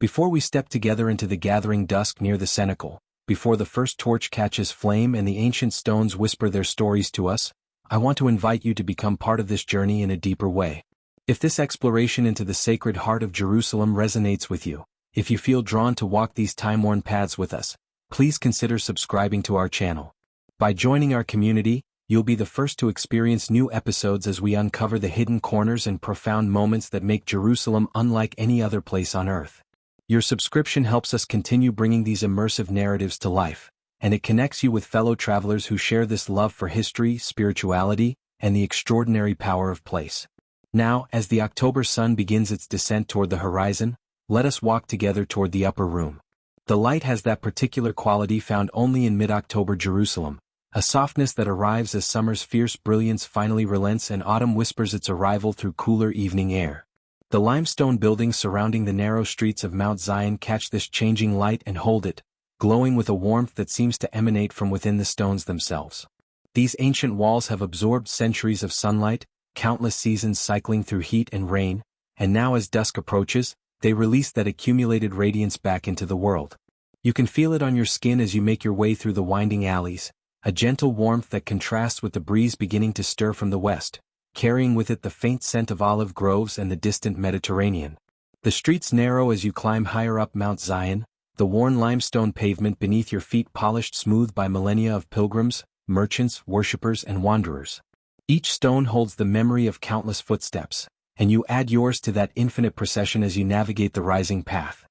Before we step together into the gathering dusk near the Cenacle, before the first torch catches flame and the ancient stones whisper their stories to us, I want to invite you to become part of this journey in a deeper way. If this exploration into the sacred heart of Jerusalem resonates with you, if you feel drawn to walk these time-worn paths with us, please consider subscribing to our channel. By joining our community, you'll be the first to experience new episodes as we uncover the hidden corners and profound moments that make Jerusalem unlike any other place on earth. Your subscription helps us continue bringing these immersive narratives to life, and it connects you with fellow travelers who share this love for history, spirituality, and the extraordinary power of place. Now, as the October sun begins its descent toward the horizon, let us walk together toward the upper room. The light has that particular quality found only in mid-October Jerusalem, a softness that arrives as summer's fierce brilliance finally relents and autumn whispers its arrival through cooler evening air. The limestone buildings surrounding the narrow streets of Mount Zion catch this changing light and hold it, glowing with a warmth that seems to emanate from within the stones themselves. These ancient walls have absorbed centuries of sunlight, countless seasons cycling through heat and rain, and now as dusk approaches, they release that accumulated radiance back into the world. You can feel it on your skin as you make your way through the winding alleys, a gentle warmth that contrasts with the breeze beginning to stir from the west, carrying with it the faint scent of olive groves and the distant Mediterranean. The streets narrow as you climb higher up Mount Zion, the worn limestone pavement beneath your feet polished smooth by millennia of pilgrims, merchants, worshippers, and wanderers. Each stone holds the memory of countless footsteps, and you add yours to that infinite procession as you navigate the rising path.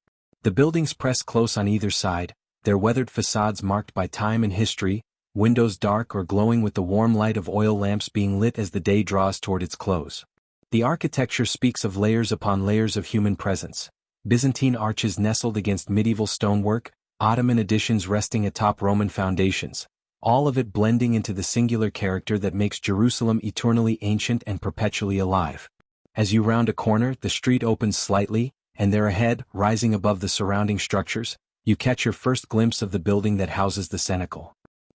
The buildings press close on either side, their weathered facades marked by time and history, windows dark or glowing with the warm light of oil lamps being lit as the day draws toward its close. The architecture speaks of layers upon layers of human presence, Byzantine arches nestled against medieval stonework, Ottoman additions resting atop Roman foundations, all of it blending into the singular character that makes Jerusalem eternally ancient and perpetually alive. As you round a corner, the street opens slightly, and there ahead, rising above the surrounding structures, you catch your first glimpse of the building that houses the Cenacle.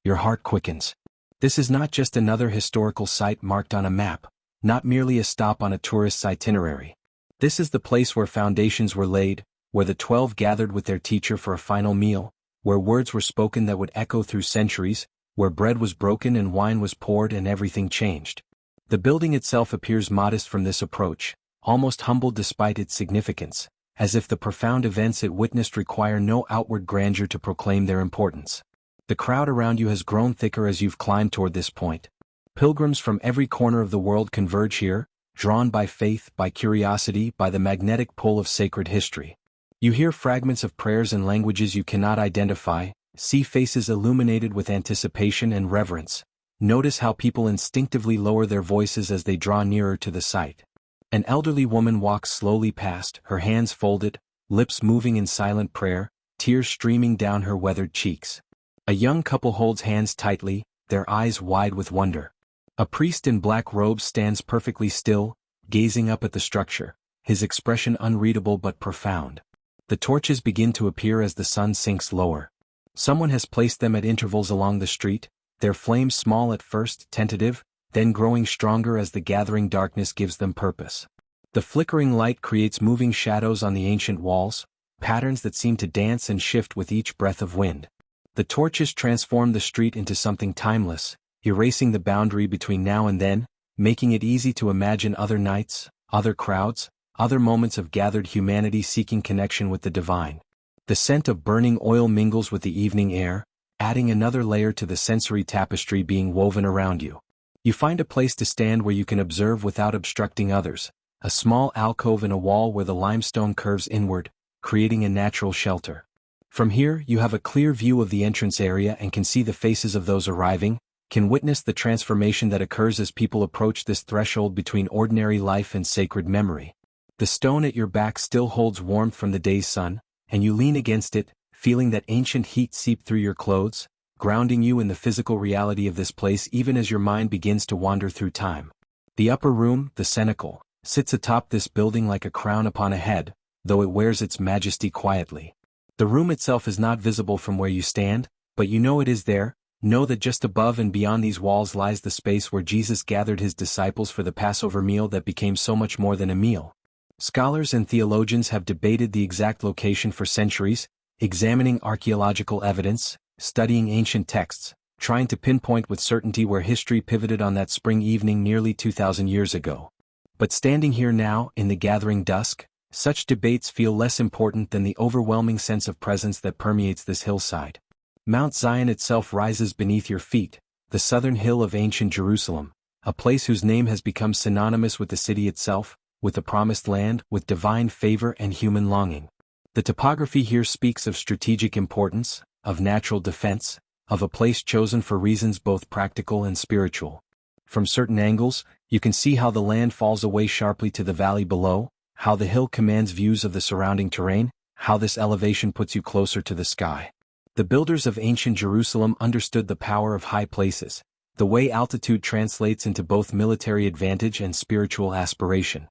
Your heart quickens. This is not just another historical site marked on a map, not merely a stop on a tourist's itinerary. This is the place where foundations were laid, where the 12 gathered with their teacher for a final meal, where words were spoken that would echo through centuries, where bread was broken and wine was poured and everything changed. The building itself appears modest from this approach, almost humble despite its significance, as if the profound events it witnessed require no outward grandeur to proclaim their importance. The crowd around you has grown thicker as you've climbed toward this point. Pilgrims from every corner of the world converge here, drawn by faith, by curiosity, by the magnetic pull of sacred history. You hear fragments of prayers in languages you cannot identify, see faces illuminated with anticipation and reverence. Notice how people instinctively lower their voices as they draw nearer to the site. An elderly woman walks slowly past, her hands folded, lips moving in silent prayer, tears streaming down her weathered cheeks. A young couple holds hands tightly, their eyes wide with wonder. A priest in black robes stands perfectly still, gazing up at the structure, his expression unreadable but profound. The torches begin to appear as the sun sinks lower. Someone has placed them at intervals along the street, their flames small at first, tentative, then growing stronger as the gathering darkness gives them purpose. The flickering light creates moving shadows on the ancient walls, patterns that seem to dance and shift with each breath of wind. The torches transform the street into something timeless, erasing the boundary between now and then, making it easy to imagine other nights, other crowds, other moments of gathered humanity seeking connection with the divine. The scent of burning oil mingles with the evening air, adding another layer to the sensory tapestry being woven around you. You find a place to stand where you can observe without obstructing others, a small alcove in a wall where the limestone curves inward, creating a natural shelter. From here, you have a clear view of the entrance area and can see the faces of those arriving, can witness the transformation that occurs as people approach this threshold between ordinary life and sacred memory. The stone at your back still holds warmth from the day's sun, and you lean against it, feeling that ancient heat seep through your clothes, grounding you in the physical reality of this place even as your mind begins to wander through time. The upper room, the Cenacle, sits atop this building like a crown upon a head, though it wears its majesty quietly. The room itself is not visible from where you stand, but you know it is there. Know that just above and beyond these walls lies the space where Jesus gathered his disciples for the Passover meal that became so much more than a meal. Scholars and theologians have debated the exact location for centuries, examining archaeological evidence, studying ancient texts, trying to pinpoint with certainty where history pivoted on that spring evening nearly 2,000 years ago. But standing here now, in the gathering dusk, such debates feel less important than the overwhelming sense of presence that permeates this hillside. Mount Zion itself rises beneath your feet, the southern hill of ancient Jerusalem, a place whose name has become synonymous with the city itself, with the promised land, with divine favor and human longing. The topography here speaks of strategic importance, of natural defense, of a place chosen for reasons both practical and spiritual. From certain angles, you can see how the land falls away sharply to the valley below, how the hill commands views of the surrounding terrain, how this elevation puts you closer to the sky. The builders of ancient Jerusalem understood the power of high places, the way altitude translates into both military advantage and spiritual aspiration.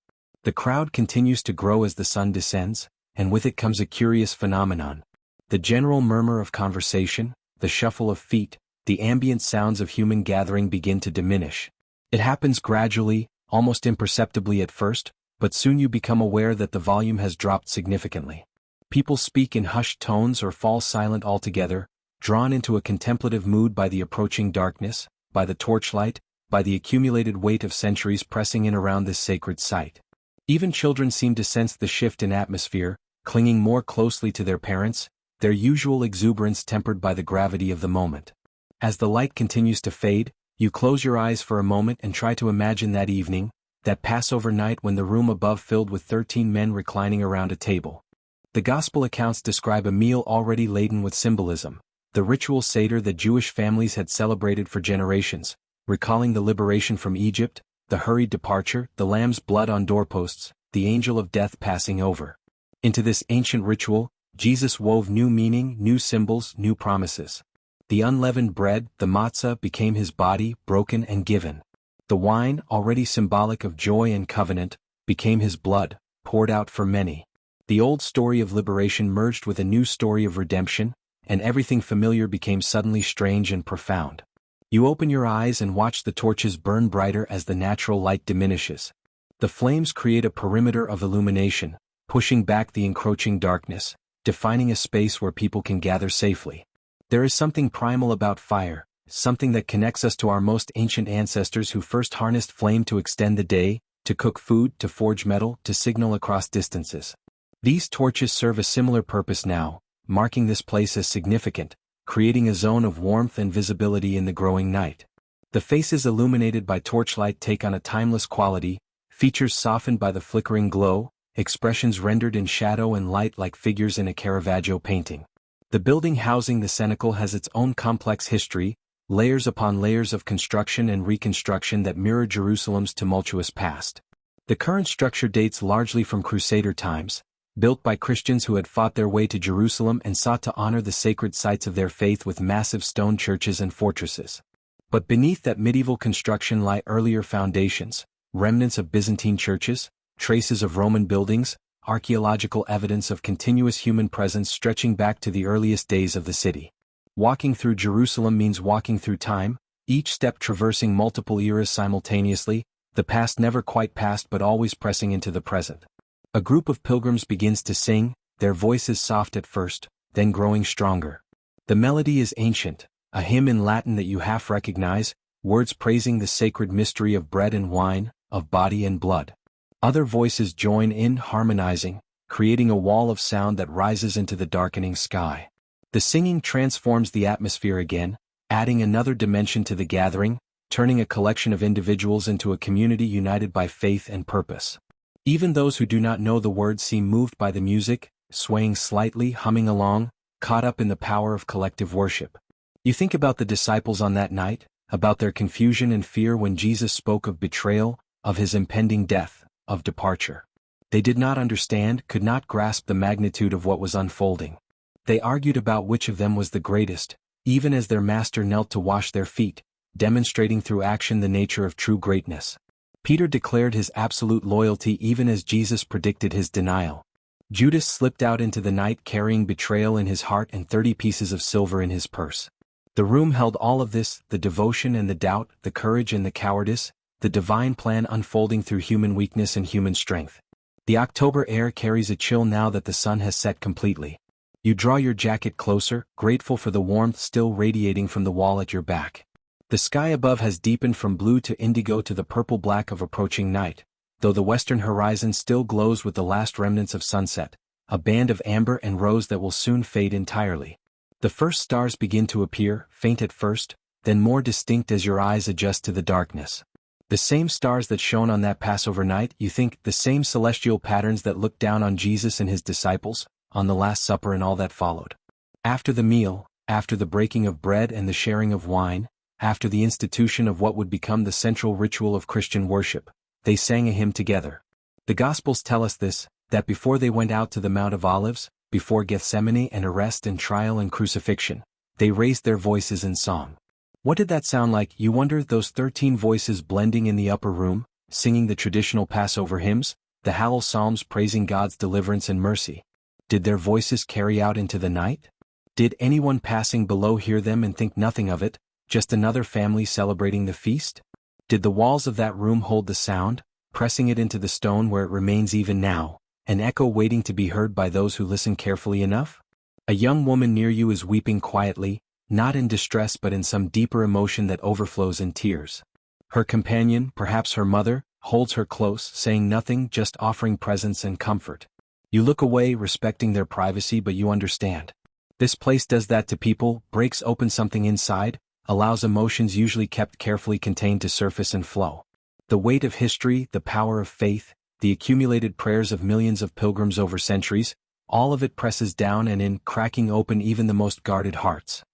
The crowd continues to grow as the sun descends, and with it comes a curious phenomenon. The general murmur of conversation, the shuffle of feet, the ambient sounds of human gathering begin to diminish. It happens gradually, almost imperceptibly at first, but soon you become aware that the volume has dropped significantly. People speak in hushed tones or fall silent altogether, drawn into a contemplative mood by the approaching darkness, by the torchlight, by the accumulated weight of centuries pressing in around this sacred site. Even children seem to sense the shift in atmosphere, clinging more closely to their parents, their usual exuberance tempered by the gravity of the moment. As the light continues to fade, you close your eyes for a moment and try to imagine that evening, that Passover night when the room above filled with 13 men reclining around a table. The Gospel accounts describe a meal already laden with symbolism, the ritual Seder that Jewish families had celebrated for generations, recalling the liberation from Egypt, the hurried departure, the lamb's blood on doorposts, the angel of death passing over. Into this ancient ritual, Jesus wove new meaning, new symbols, new promises. The unleavened bread, the matzah, became his body, broken and given. The wine, already symbolic of joy and covenant, became his blood, poured out for many. The old story of liberation merged with a new story of redemption, and everything familiar became suddenly strange and profound. You open your eyes and watch the torches burn brighter as the natural light diminishes. The flames create a perimeter of illumination, pushing back the encroaching darkness, defining a space where people can gather safely. There is something primal about fire, something that connects us to our most ancient ancestors who first harnessed flame to extend the day, to cook food, to forge metal, to signal across distances. These torches serve a similar purpose now, marking this place as significant, creating a zone of warmth and visibility in the growing night. The faces illuminated by torchlight take on a timeless quality, features softened by the flickering glow, expressions rendered in shadow and light like figures in a Caravaggio painting. The building housing the Cenacle has its own complex history, layers upon layers of construction and reconstruction that mirror Jerusalem's tumultuous past. The current structure dates largely from Crusader times, built by Christians who had fought their way to Jerusalem and sought to honor the sacred sites of their faith with massive stone churches and fortresses. But beneath that medieval construction lie earlier foundations, remnants of Byzantine churches, traces of Roman buildings, archaeological evidence of continuous human presence stretching back to the earliest days of the city. Walking through Jerusalem means walking through time, each step traversing multiple eras simultaneously, the past never quite past but always pressing into the present. A group of pilgrims begins to sing, their voices soft at first, then growing stronger. The melody is ancient, a hymn in Latin that you half recognize, words praising the sacred mystery of bread and wine, of body and blood. Other voices join in, harmonizing, creating a wall of sound that rises into the darkening sky. The singing transforms the atmosphere again, adding another dimension to the gathering, turning a collection of individuals into a community united by faith and purpose. Even those who do not know the words seem moved by the music, swaying slightly, humming along, caught up in the power of collective worship. You think about the disciples on that night, about their confusion and fear when Jesus spoke of betrayal, of his impending death, of departure. They did not understand, could not grasp the magnitude of what was unfolding. They argued about which of them was the greatest, even as their master knelt to wash their feet, demonstrating through action the nature of true greatness. Peter declared his absolute loyalty even as Jesus predicted his denial. Judas slipped out into the night carrying betrayal in his heart and 30 pieces of silver in his purse. The room held all of this, the devotion and the doubt, the courage and the cowardice, the divine plan unfolding through human weakness and human strength. The October air carries a chill now that the sun has set completely. You draw your jacket closer, grateful for the warmth still radiating from the wall at your back. The sky above has deepened from blue to indigo to the purple-black of approaching night, though the western horizon still glows with the last remnants of sunset, a band of amber and rose that will soon fade entirely. The first stars begin to appear, faint at first, then more distinct as your eyes adjust to the darkness. The same stars that shone on that Passover night, you think, the same celestial patterns that looked down on Jesus and his disciples, on the Last Supper and all that followed. After the meal, after the breaking of bread and the sharing of wine, after the institution of what would become the central ritual of Christian worship, they sang a hymn together. The Gospels tell us this, that before they went out to the Mount of Olives, before Gethsemane and arrest and trial and crucifixion, they raised their voices in song. What did that sound like, you wonder, those 13 voices blending in the upper room, singing the traditional Passover hymns, the Hallel Psalms praising God's deliverance and mercy? Did their voices carry out into the night? Did anyone passing below hear them and think nothing of it, just another family celebrating the feast? Did the walls of that room hold the sound, pressing it into the stone where it remains even now, an echo waiting to be heard by those who listen carefully enough? A young woman near you is weeping quietly, not in distress but in some deeper emotion that overflows in tears. Her companion, perhaps her mother, holds her close, saying nothing, just offering presence and comfort. You look away, respecting their privacy, but you understand. This place does that to people, breaks open something inside, allows emotions usually kept carefully contained to surface and flow. The weight of history, the power of faith, the accumulated prayers of millions of pilgrims over centuries, all of it presses down and in, cracking open even the most guarded hearts.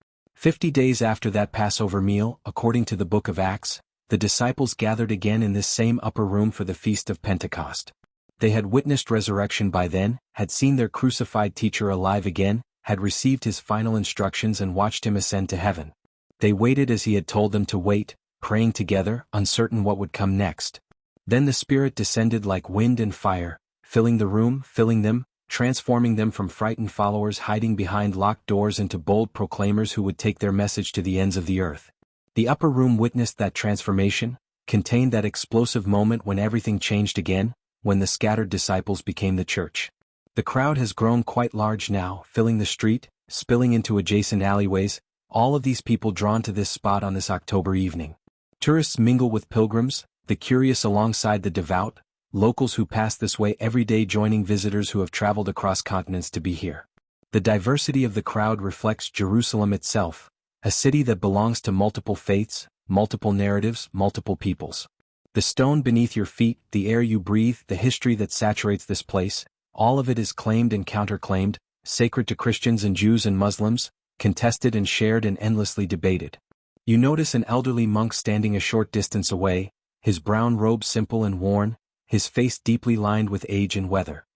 50 days after that Passover meal, according to the book of Acts, the disciples gathered again in this same upper room for the feast of Pentecost. They had witnessed resurrection by then, had seen their crucified teacher alive again, had received his final instructions and watched him ascend to heaven. They waited as he had told them to wait, praying together, uncertain what would come next. Then the Spirit descended like wind and fire, filling the room, filling them, transforming them from frightened followers hiding behind locked doors into bold proclaimers who would take their message to the ends of the earth. The upper room witnessed that transformation, contained that explosive moment when everything changed again, when the scattered disciples became the church. The crowd has grown quite large now, filling the street, spilling into adjacent alleyways, all of these people drawn to this spot on this October evening. Tourists mingle with pilgrims, the curious alongside the devout, locals who pass this way every day joining visitors who have traveled across continents to be here. The diversity of the crowd reflects Jerusalem itself, a city that belongs to multiple faiths, multiple narratives, multiple peoples. The stone beneath your feet, the air you breathe, the history that saturates this place, all of it is claimed and counterclaimed, sacred to Christians and Jews and Muslims, contested and shared and endlessly debated. You notice an elderly monk standing a short distance away, his brown robe simple and worn, his face deeply lined with age and weather.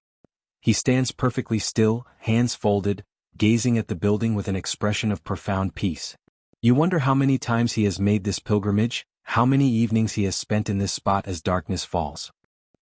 He stands perfectly still, hands folded, gazing at the building with an expression of profound peace. You wonder how many times he has made this pilgrimage, how many evenings he has spent in this spot as darkness falls.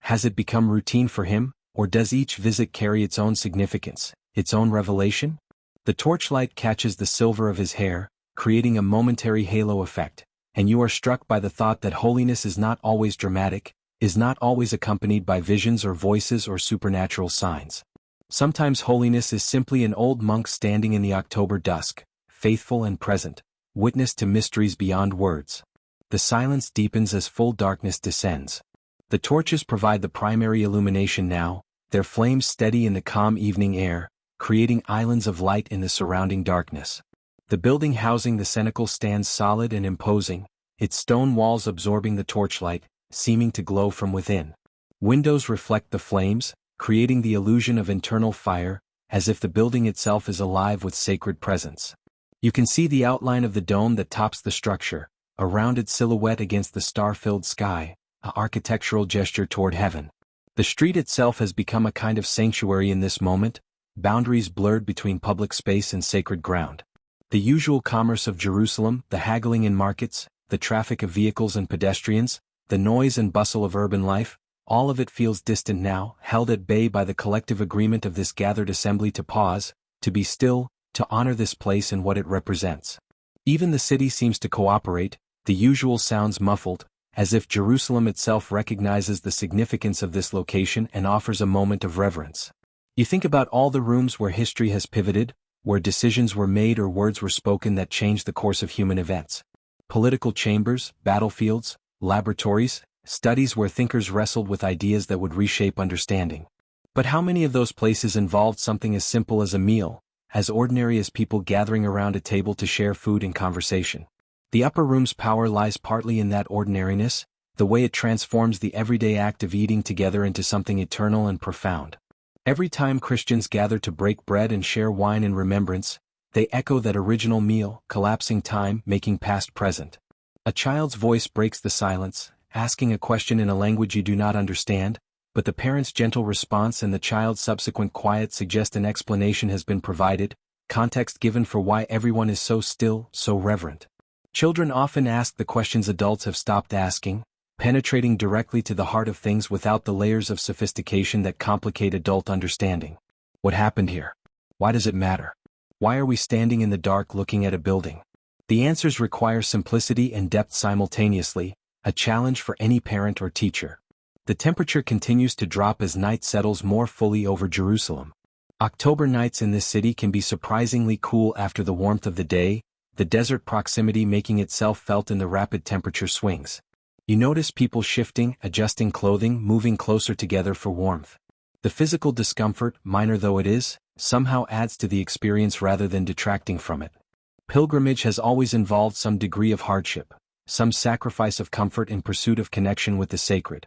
Has it become routine for him, or does each visit carry its own significance, its own revelation? The torchlight catches the silver of his hair, creating a momentary halo effect, and you are struck by the thought that holiness is not always dramatic, is not always accompanied by visions or voices or supernatural signs. Sometimes holiness is simply an old monk standing in the October dusk, faithful and present, witness to mysteries beyond words. The silence deepens as full darkness descends. The torches provide the primary illumination now, their flames steady in the calm evening air, creating islands of light in the surrounding darkness. The building housing the Cenacle stands solid and imposing, its stone walls absorbing the torchlight, seeming to glow from within. Windows reflect the flames, creating the illusion of internal fire, as if the building itself is alive with sacred presence. You can see the outline of the dome that tops the structure, a rounded silhouette against the star-filled sky, an architectural gesture toward heaven. The street itself has become a kind of sanctuary in this moment, boundaries blurred between public space and sacred ground. The usual commerce of Jerusalem, the haggling in markets, the traffic of vehicles and pedestrians, the noise and bustle of urban life, all of it feels distant now, held at bay by the collective agreement of this gathered assembly to pause, to be still, to honor this place and what it represents. Even the city seems to cooperate, the usual sounds muffled, as if Jerusalem itself recognizes the significance of this location and offers a moment of reverence. You think about all the rooms where history has pivoted, where decisions were made or words were spoken that changed the course of human events. Political chambers, battlefields, laboratories, studies where thinkers wrestled with ideas that would reshape understanding. But how many of those places involved something as simple as a meal, as ordinary as people gathering around a table to share food and conversation? The upper room's power lies partly in that ordinariness, the way it transforms the everyday act of eating together into something eternal and profound. Every time Christians gather to break bread and share wine in remembrance, they echo that original meal, collapsing time, making past present. A child's voice breaks the silence, asking a question in a language you do not understand, but the parent's gentle response and the child's subsequent quiet suggest an explanation has been provided, context given for why everyone is so still, so reverent. Children often ask the questions adults have stopped asking, penetrating directly to the heart of things without the layers of sophistication that complicate adult understanding. What happened here? Why does it matter? Why are we standing in the dark looking at a building? The answers require simplicity and depth simultaneously, a challenge for any parent or teacher. The temperature continues to drop as night settles more fully over Jerusalem. October nights in this city can be surprisingly cool after the warmth of the day, the desert proximity making itself felt in the rapid temperature swings. You notice people shifting, adjusting clothing, moving closer together for warmth. The physical discomfort, minor though it is, somehow adds to the experience rather than detracting from it. Pilgrimage has always involved some degree of hardship, some sacrifice of comfort in pursuit of connection with the sacred.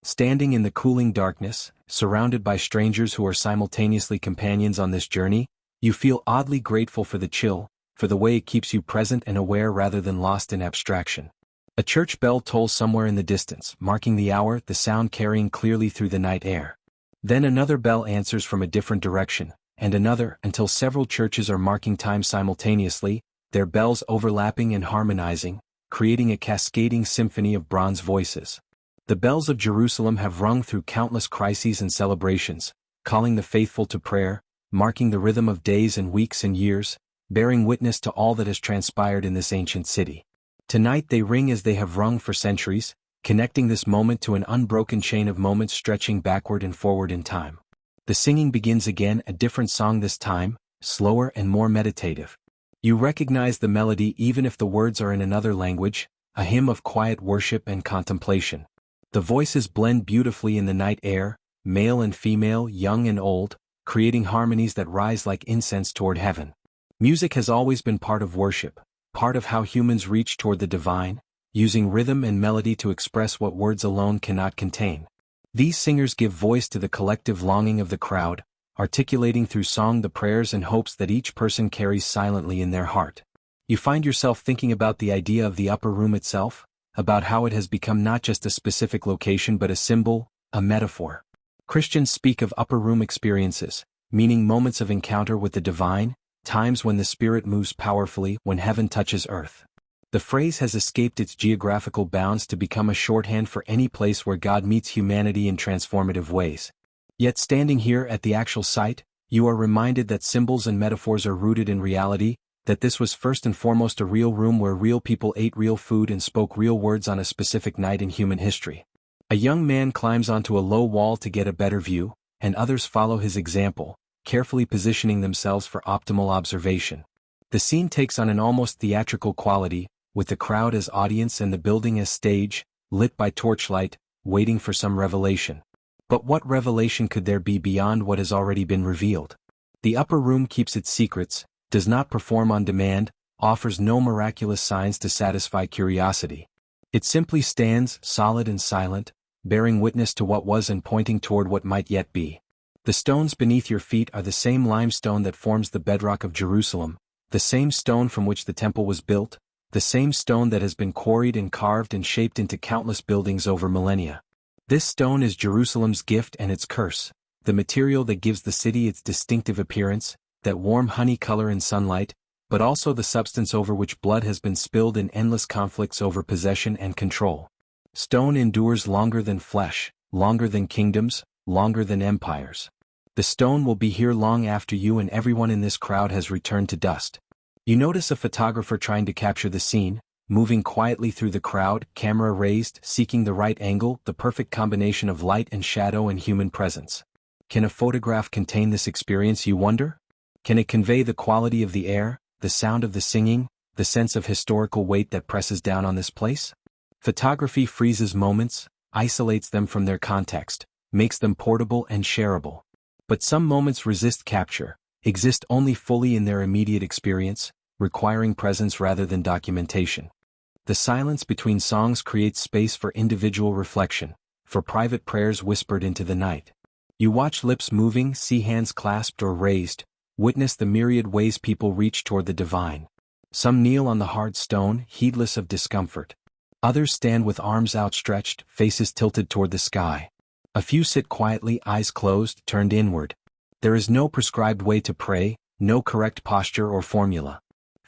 Standing in the cooling darkness, surrounded by strangers who are simultaneously companions on this journey, you feel oddly grateful for the chill, for the way it keeps you present and aware rather than lost in abstraction. A church bell tolls somewhere in the distance, marking the hour, the sound carrying clearly through the night air. Then another bell answers from a different direction, and another, until several churches are marking time simultaneously, their bells overlapping and harmonizing, creating a cascading symphony of bronze voices. The bells of Jerusalem have rung through countless crises and celebrations, calling the faithful to prayer, marking the rhythm of days and weeks and years, bearing witness to all that has transpired in this ancient city. Tonight they ring as they have rung for centuries, connecting this moment to an unbroken chain of moments stretching backward and forward in time. The singing begins again, a different song this time, slower and more meditative. You recognize the melody even if the words are in another language, a hymn of quiet worship and contemplation. The voices blend beautifully in the night air, male and female, young and old, creating harmonies that rise like incense toward heaven. Music has always been part of worship, part of how humans reach toward the divine, using rhythm and melody to express what words alone cannot contain. These singers give voice to the collective longing of the crowd, articulating through song the prayers and hopes that each person carries silently in their heart. You find yourself thinking about the idea of the upper room itself, about how it has become not just a specific location but a symbol, a metaphor. Christians speak of upper room experiences, meaning moments of encounter with the divine, times when the Spirit moves powerfully, when heaven touches earth. The phrase has escaped its geographical bounds to become a shorthand for any place where God meets humanity in transformative ways. Yet standing here at the actual site, you are reminded that symbols and metaphors are rooted in reality, that this was first and foremost a real room where real people ate real food and spoke real words on a specific night in human history. A young man climbs onto a low wall to get a better view, and others follow his example, carefully positioning themselves for optimal observation. The scene takes on an almost theatrical quality, with the crowd as audience and the building as stage, lit by torchlight, waiting for some revelation. But what revelation could there be beyond what has already been revealed? The upper room keeps its secrets, does not perform on demand, offers no miraculous signs to satisfy curiosity. It simply stands, solid and silent, bearing witness to what was and pointing toward what might yet be. The stones beneath your feet are the same limestone that forms the bedrock of Jerusalem, the same stone from which the temple was built, the same stone that has been quarried and carved and shaped into countless buildings over millennia. This stone is Jerusalem's gift and its curse, the material that gives the city its distinctive appearance, that warm honey color in sunlight, but also the substance over which blood has been spilled in endless conflicts over possession and control. Stone endures longer than flesh, longer than kingdoms, longer than empires. The stone will be here long after you and everyone in this crowd has returned to dust. You notice a photographer trying to capture the scene, moving quietly through the crowd, camera raised, seeking the right angle, the perfect combination of light and shadow and human presence. Can a photograph contain this experience, you wonder? Can it convey the quality of the air, the sound of the singing, the sense of historical weight that presses down on this place? Photography freezes moments, isolates them from their context, makes them portable and shareable. But some moments resist capture, exist only fully in their immediate experience, requiring presence rather than documentation. The silence between songs creates space for individual reflection, for private prayers whispered into the night. You watch lips moving, see hands clasped or raised, witness the myriad ways people reach toward the divine. Some kneel on the hard stone, heedless of discomfort. Others stand with arms outstretched, faces tilted toward the sky. A few sit quietly, eyes closed, turned inward. There is no prescribed way to pray, no correct posture or formula.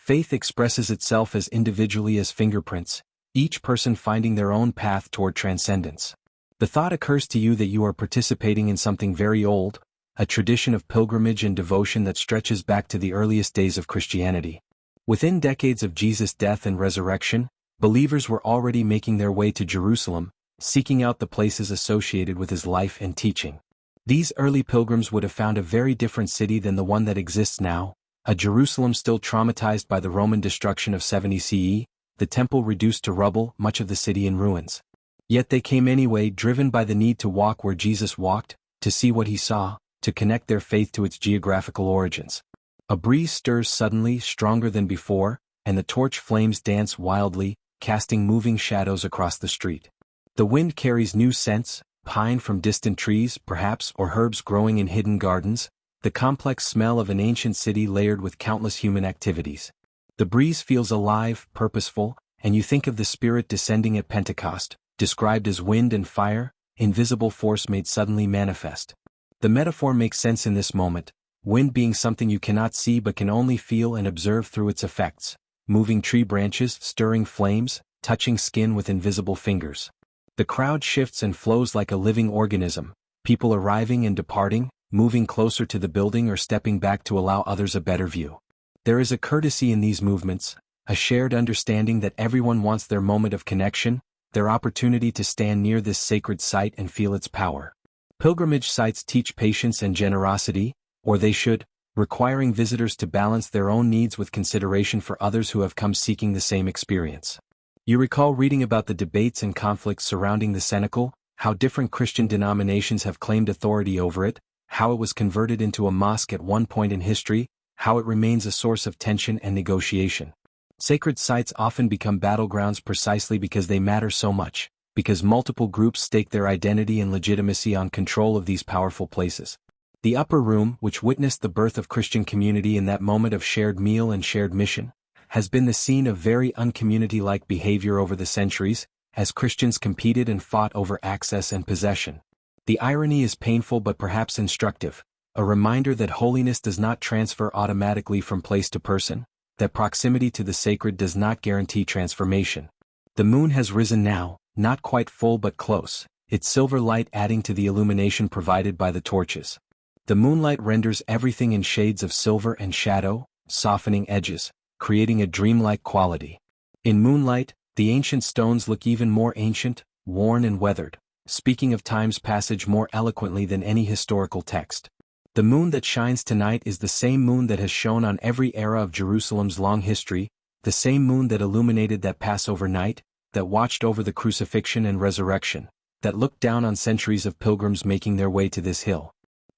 Faith expresses itself as individually as fingerprints, each person finding their own path toward transcendence. The thought occurs to you that you are participating in something very old, a tradition of pilgrimage and devotion that stretches back to the earliest days of Christianity. Within decades of Jesus' death and resurrection, believers were already making their way to Jerusalem, seeking out the places associated with his life and teaching. These early pilgrims would have found a very different city than the one that exists now, a Jerusalem still traumatized by the Roman destruction of 70 CE, the temple reduced to rubble, much of the city in ruins. Yet they came anyway, driven by the need to walk where Jesus walked, to see what he saw, to connect their faith to its geographical origins. A breeze stirs suddenly, stronger than before, and the torch flames dance wildly, casting moving shadows across the street. The wind carries new scents, pine from distant trees, perhaps, or herbs growing in hidden gardens, the complex smell of an ancient city layered with countless human activities. The breeze feels alive, purposeful, and you think of the Spirit descending at Pentecost, described as wind and fire, invisible force made suddenly manifest. The metaphor makes sense in this moment, wind being something you cannot see but can only feel and observe through its effects, moving tree branches, stirring flames, touching skin with invisible fingers. The crowd shifts and flows like a living organism, people arriving and departing, moving closer to the building or stepping back to allow others a better view. There is a courtesy in these movements, a shared understanding that everyone wants their moment of connection, their opportunity to stand near this sacred site and feel its power. Pilgrimage sites teach patience and generosity, or they should, requiring visitors to balance their own needs with consideration for others who have come seeking the same experience. You recall reading about the debates and conflicts surrounding the Cenacle, how different Christian denominations have claimed authority over it, how it was converted into a mosque at one point in history, how it remains a source of tension and negotiation. Sacred sites often become battlegrounds precisely because they matter so much, because multiple groups stake their identity and legitimacy on control of these powerful places. The upper room, which witnessed the birth of Christian community in that moment of shared meal and shared mission, has been the scene of very uncommunity-like behavior over the centuries, as Christians competed and fought over access and possession. The irony is painful but perhaps instructive, a reminder that holiness does not transfer automatically from place to person, that proximity to the sacred does not guarantee transformation. The moon has risen now, not quite full but close, its silver light adding to the illumination provided by the torches. The moonlight renders everything in shades of silver and shadow, softening edges, creating a dreamlike quality. In moonlight, the ancient stones look even more ancient, worn and weathered, speaking of time's passage more eloquently than any historical text. The moon that shines tonight is the same moon that has shone on every era of Jerusalem's long history, the same moon that illuminated that Passover night, that watched over the crucifixion and resurrection, that looked down on centuries of pilgrims making their way to this hill.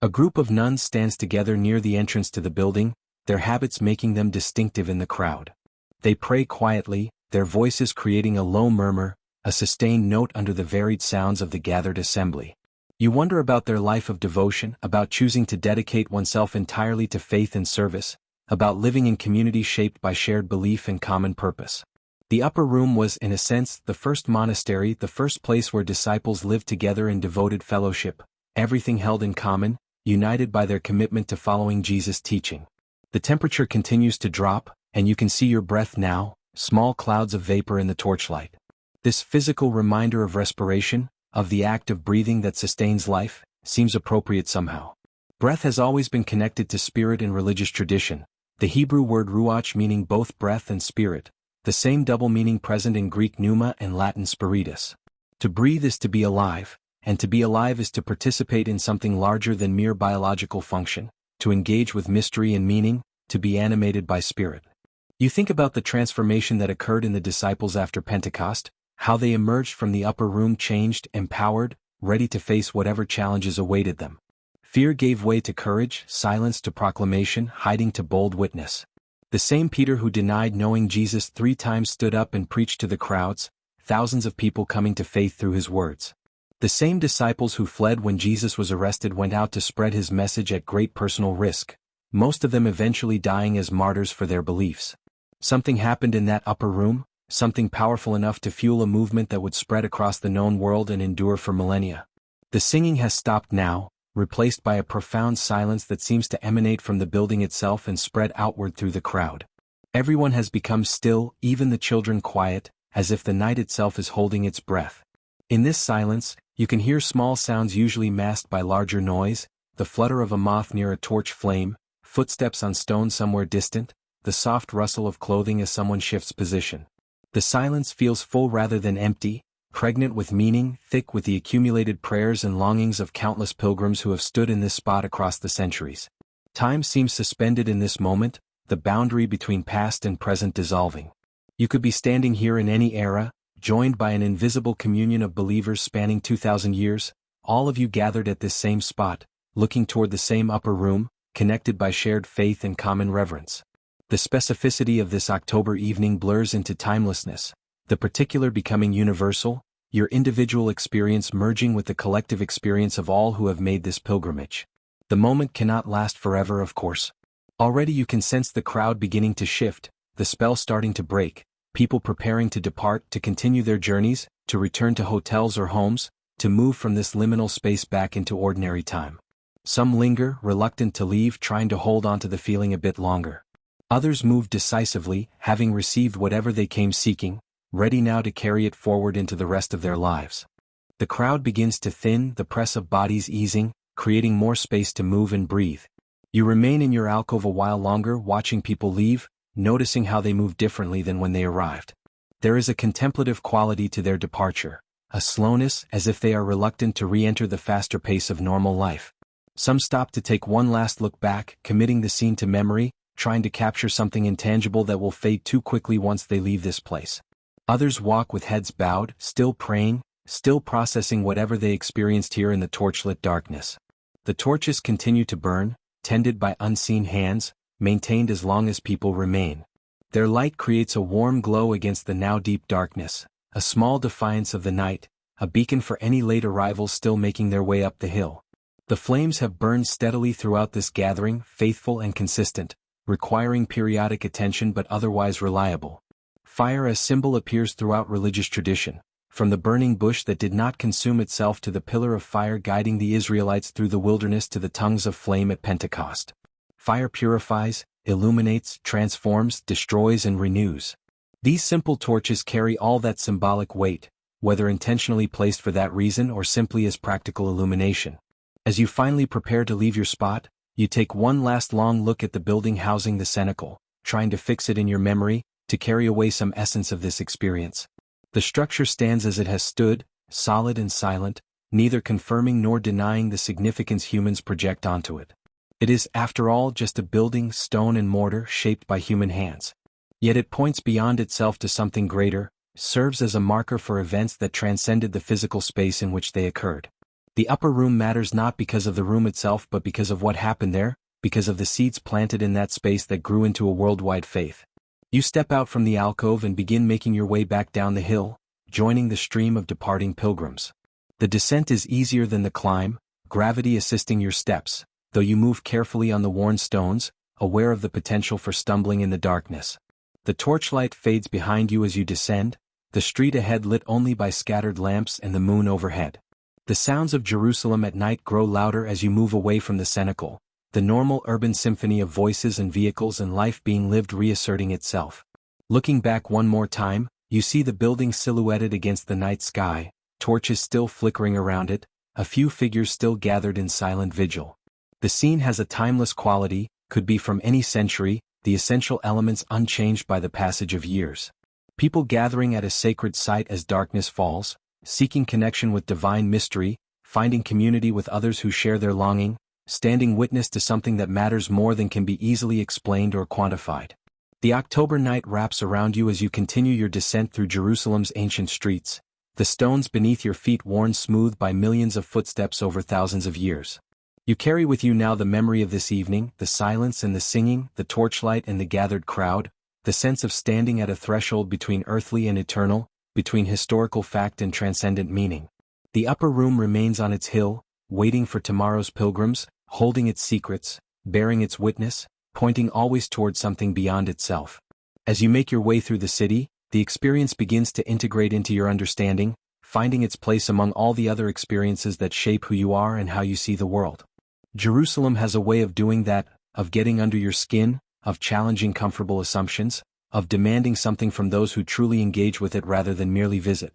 A group of nuns stands together near the entrance to the building, their habits making them distinctive in the crowd. They pray quietly, their voices creating a low murmur, a sustained note under the varied sounds of the gathered assembly. You wonder about their life of devotion, about choosing to dedicate oneself entirely to faith and service, about living in community shaped by shared belief and common purpose. The upper room was, in a sense, the first monastery, the first place where disciples lived together in devoted fellowship, everything held in common, united by their commitment to following Jesus' teaching. The temperature continues to drop, and you can see your breath now, small clouds of vapor in the torchlight. This physical reminder of respiration, of the act of breathing that sustains life, seems appropriate somehow. Breath has always been connected to spirit in religious tradition, the Hebrew word ruach meaning both breath and spirit, the same double meaning present in Greek pneuma and Latin spiritus. To breathe is to be alive, and to be alive is to participate in something larger than mere biological function, to engage with mystery and meaning, to be animated by spirit. You think about the transformation that occurred in the disciples after Pentecost, how they emerged from the upper room changed, empowered, ready to face whatever challenges awaited them. Fear gave way to courage, silence to proclamation, hiding to bold witness. The same Peter who denied knowing Jesus 3 times stood up and preached to the crowds, thousands of people coming to faith through his words. The same disciples who fled when Jesus was arrested went out to spread his message at great personal risk, most of them eventually dying as martyrs for their beliefs. Something happened in that upper room, something powerful enough to fuel a movement that would spread across the known world and endure for millennia. The singing has stopped now, replaced by a profound silence that seems to emanate from the building itself and spread outward through the crowd. Everyone has become still, even the children quiet, as if the night itself is holding its breath. In this silence, you can hear small sounds usually masked by larger noise, the flutter of a moth near a torch flame, footsteps on stone somewhere distant, the soft rustle of clothing as someone shifts position. The silence feels full rather than empty, pregnant with meaning, thick with the accumulated prayers and longings of countless pilgrims who have stood in this spot across the centuries. Time seems suspended in this moment, the boundary between past and present dissolving. You could be standing here in any era, joined by an invisible communion of believers spanning 2,000 years, all of you gathered at this same spot, looking toward the same upper room, connected by shared faith and common reverence. The specificity of this October evening blurs into timelessness, the particular becoming universal, your individual experience merging with the collective experience of all who have made this pilgrimage. The moment cannot last forever, of course. Already you can sense the crowd beginning to shift, the spell starting to break, people preparing to depart, to continue their journeys, to return to hotels or homes, to move from this liminal space back into ordinary time. Some linger, reluctant to leave, trying to hold on to the feeling a bit longer. Others move decisively, having received whatever they came seeking, ready now to carry it forward into the rest of their lives. The crowd begins to thin, the press of bodies easing, creating more space to move and breathe. You remain in your alcove a while longer, watching people leave, noticing how they move differently than when they arrived. There is a contemplative quality to their departure, a slowness, as if they are reluctant to re-enter the faster pace of normal life. Some stop to take one last look back, committing the scene to memory, trying to capture something intangible that will fade too quickly once they leave this place. Others walk with heads bowed, still praying, still processing whatever they experienced here in the torchlit darkness. The torches continue to burn, tended by unseen hands, maintained as long as people remain. Their light creates a warm glow against the now deep darkness, a small defiance of the night, a beacon for any late arrivals still making their way up the hill. The flames have burned steadily throughout this gathering, faithful and consistent, requiring periodic attention but otherwise reliable. Fire as symbol appears throughout religious tradition, from the burning bush that did not consume itself to the pillar of fire guiding the Israelites through the wilderness to the tongues of flame at Pentecost. Fire purifies, illuminates, transforms, destroys and renews. These simple torches carry all that symbolic weight, whether intentionally placed for that reason or simply as practical illumination. As you finally prepare to leave your spot, you take one last long look at the building housing the Cenacle, trying to fix it in your memory, to carry away some essence of this experience. The structure stands as it has stood, solid and silent, neither confirming nor denying the significance humans project onto it. It is, after all, just a building, stone and mortar, shaped by human hands. Yet it points beyond itself to something greater, serves as a marker for events that transcended the physical space in which they occurred. The upper room matters not because of the room itself but because of what happened there, because of the seeds planted in that space that grew into a worldwide faith. You step out from the alcove and begin making your way back down the hill, joining the stream of departing pilgrims. The descent is easier than the climb, gravity assisting your steps, though you move carefully on the worn stones, aware of the potential for stumbling in the darkness. The torchlight fades behind you as you descend, the street ahead lit only by scattered lamps and the moon overhead. The sounds of Jerusalem at night grow louder as you move away from the Cenacle, the normal urban symphony of voices and vehicles and life being lived reasserting itself. Looking back one more time, you see the building silhouetted against the night sky, torches still flickering around it, a few figures still gathered in silent vigil. The scene has a timeless quality, could be from any century, the essential elements unchanged by the passage of years. People gathering at a sacred site as darkness falls, seeking connection with divine mystery, finding community with others who share their longing, standing witness to something that matters more than can be easily explained or quantified. The October night wraps around you as you continue your descent through Jerusalem's ancient streets, the stones beneath your feet worn smooth by millions of footsteps over thousands of years. You carry with you now the memory of this evening, the silence and the singing, the torchlight and the gathered crowd, the sense of standing at a threshold between earthly and eternal, between historical fact and transcendent meaning. The upper room remains on its hill, waiting for tomorrow's pilgrims, holding its secrets, bearing its witness, pointing always toward something beyond itself. As you make your way through the city, the experience begins to integrate into your understanding, finding its place among all the other experiences that shape who you are and how you see the world. Jerusalem has a way of doing that, of getting under your skin, of challenging comfortable assumptions, of demanding something from those who truly engage with it rather than merely visit.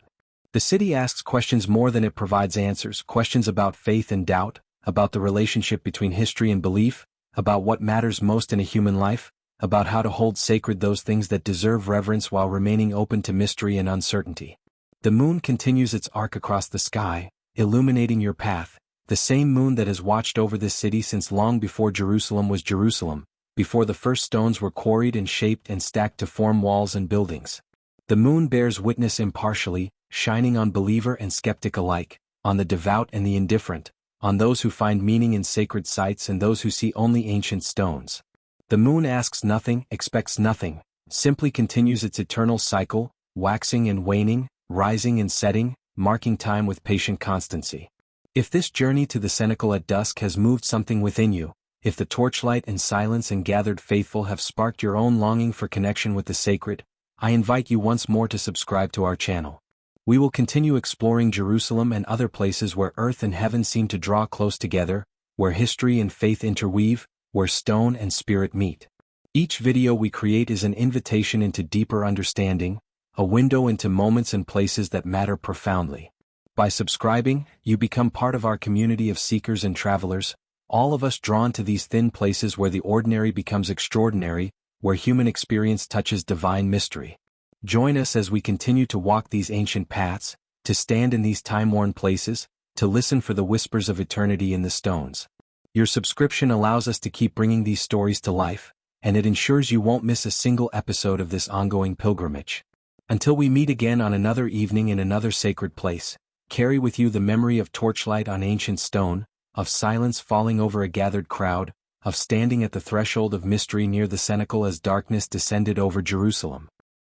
The city asks questions more than it provides answers, questions about faith and doubt, about the relationship between history and belief, about what matters most in a human life, about how to hold sacred those things that deserve reverence while remaining open to mystery and uncertainty. The moon continues its arc across the sky, illuminating your path, the same moon that has watched over this city since long before Jerusalem was Jerusalem, before the first stones were quarried and shaped and stacked to form walls and buildings. The moon bears witness impartially, shining on believer and skeptic alike, on the devout and the indifferent, on those who find meaning in sacred sites and those who see only ancient stones. The moon asks nothing, expects nothing, simply continues its eternal cycle, waxing and waning, rising and setting, marking time with patient constancy. If this journey to the Cenacle at dusk has moved something within you, if the torchlight and silence and gathered faithful have sparked your own longing for connection with the sacred, I invite you once more to subscribe to our channel. We will continue exploring Jerusalem and other places where earth and heaven seem to draw close together, where history and faith interweave, where stone and spirit meet. Each video we create is an invitation into deeper understanding, a window into moments and places that matter profoundly. By subscribing, you become part of our community of seekers and travelers, all of us drawn to these thin places where the ordinary becomes extraordinary, where human experience touches divine mystery. Join us as we continue to walk these ancient paths, to stand in these time-worn places, to listen for the whispers of eternity in the stones. Your subscription allows us to keep bringing these stories to life, and it ensures you won't miss a single episode of this ongoing pilgrimage. Until we meet again on another evening in another sacred place, carry with you the memory of torchlight on ancient stone, of silence falling over a gathered crowd, of standing at the threshold of mystery near the Cenacle as darkness descended over Jerusalem.